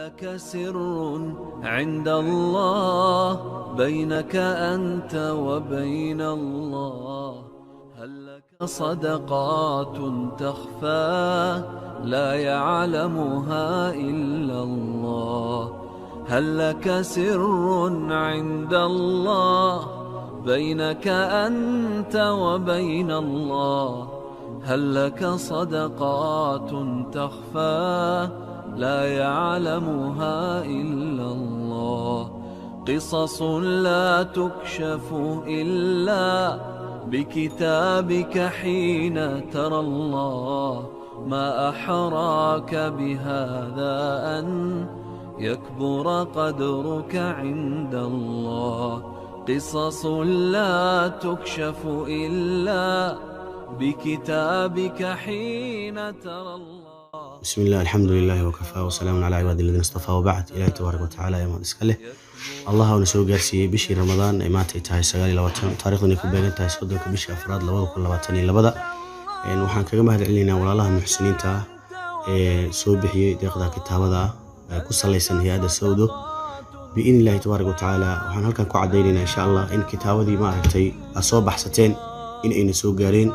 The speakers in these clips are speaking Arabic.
لك سر عند الله بينك أنت وبين الله؟ هل لك صدقات تخفى لا يعلمها إلا الله؟ هل لك سر عند الله بينك أنت وبين الله؟ هل لك صدقات تخفى لا يعلمها إلا الله؟ قصص لا تكشف إلا بكتابك حين ترى الله. ما أحراك بهذا أن يكبر قدرك عند الله. قصص لا تكشف إلا بكتابك حين ترى الله. بسم الله الحمد لله وكفى وسلام على عباد الذين اصطفى وبعد. إلهي تبارك وتعالى يا مدسكله الله ونسوق جالسي بشي رمضان إماتي تاي سجالي لواتن تاريخ نيكو بينن تاي صدق بشي أفراد لوضو كل لواتني لبدا إن وحن كجمع علينا ولا الله محسنين تا صوبحي دقدا كتابة كسر ليسن هي هذا السودو بإذن الله تبارك وتعالى. وحن هلكن كعدينا إن شاء الله إن كتابة دي ما رتي أصوب حستين إن نسوق جارين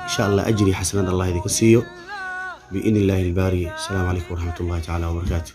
إن شاء الله أجري حسنا الله يذكر سيو بإذن الله الباري. السلام عليكم ورحمة الله تعالى وبركاته.